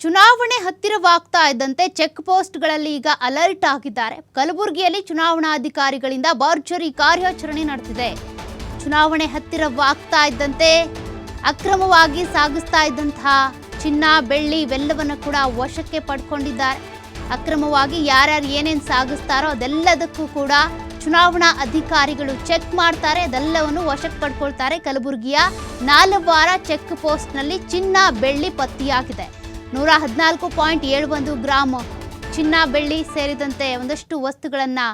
ಚುನಾವಣೆ ಹತ್ತಿರವಾಗ್ತಾ ಇದ್ದಂತೆ ಚೆಕ್ ಪೋಸ್ಟ್ಗಳಲ್ಲಿ ಈಗ ಅಲರ್ಟ್ ಆಗಿದ್ದಾರೆ. ಕಲಬುರಗಿಯಲ್ಲಿ ಚುನಾವಣಾಧಿಕಾರಿಗಳಿಂದ ಭರ್ಜರಿ ಕಾರ್ಯಾಚರಣೆ ನಡೆದಿದೆ. ಚುನಾವಣೆ ಹತ್ತಿರವಾಗ್ತಾ ಇದ್ದಂತೆ ಅಕ್ರಮವಾಗಿ ಸಾಗಿಸ್ತಾ ಇದ್ದಂತಹ ಚಿನ್ನ, ಬೆಳ್ಳಿ ಇವೆಲ್ಲವನ್ನು ಕೂಡ ವಶಕ್ಕೆ ಪಡ್ಕೊಂಡಿದ್ದಾರೆ. ಅಕ್ರಮವಾಗಿ ಯಾರ್ಯಾರು ಏನೇನು ಸಾಗಿಸ್ತಾರೋ ಅದೆಲ್ಲದಕ್ಕೂ ಕೂಡ ಚುನಾವಣಾ ಅಧಿಕಾರಿಗಳು ಚೆಕ್ ಮಾಡ್ತಾರೆ, ಅದೆಲ್ಲವನ್ನು ವಶಕ್ಕೆ ಪಡ್ಕೊಳ್ತಾರೆ. ಕಲಬುರಗಿಯ ನಾಲವಾರ ಚೆಕ್ ಪೋಸ್ಟ್ನಲ್ಲಿ ಚಿನ್ನ, ಬೆಳ್ಳಿ ಪತ್ತೆಯಾಗಿದೆ. 114.71 ಗ್ರಾಂ ಚಿನ್ನ, ಬೆಳ್ಳಿ ಸೇರಿದಂತೆ ಒಂದಷ್ಟು ವಸ್ತುಗಳನ್ನು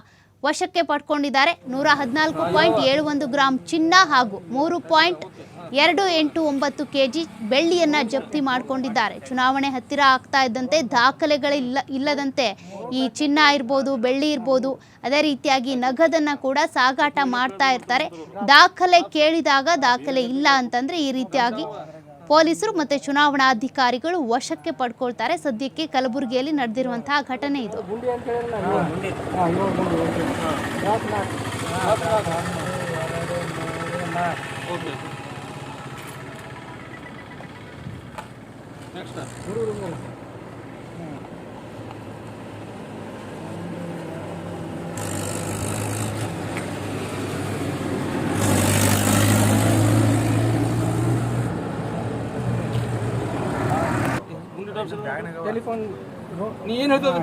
ವಶಕ್ಕೆ ಪಡ್ಕೊಂಡಿದ್ದಾರೆ. 114.71 ಗ್ರಾಂ ಚಿನ್ನ ಹಾಗೂ 3.289 kg ಬೆಳ್ಳಿಯನ್ನು ಜಪ್ತಿ ಮಾಡಿಕೊಂಡಿದ್ದಾರೆ. ಚುನಾವಣೆ ಹತ್ತಿರ ಆಗ್ತಾ ಇದ್ದಂತೆ ಇಲ್ಲದಂತೆ ಈ ಚಿನ್ನ ಇರ್ಬೋದು, ಬೆಳ್ಳಿ ಇರ್ಬೋದು, ಅದೇ ರೀತಿಯಾಗಿ ನಗದನ್ನು ಕೂಡ ಸಾಗಾಟ ಮಾಡ್ತಾ ಇರ್ತಾರೆ. ದಾಖಲೆ ಕೇಳಿದಾಗ ದಾಖಲೆ ಇಲ್ಲ ಅಂತಂದರೆ ಈ ರೀತಿಯಾಗಿ ಪೊಲೀಸರು ಮತ್ತು ಚುನಾವಣಾಧಿಕಾರಿಗಳು ವಶಕ್ಕೆ ಪಡ್ಕೊಳ್ತಾರೆ. ಸದ್ಯಕ್ಕೆ ಕಲಬುರಗಿಯಲ್ಲಿ ನಡೆದಿರುವಂತಹ ಘಟನೆ ಇದು. ಟೆಲಿಫೋನ್ ನೀ ಏನು ಹೇಳ್ತದ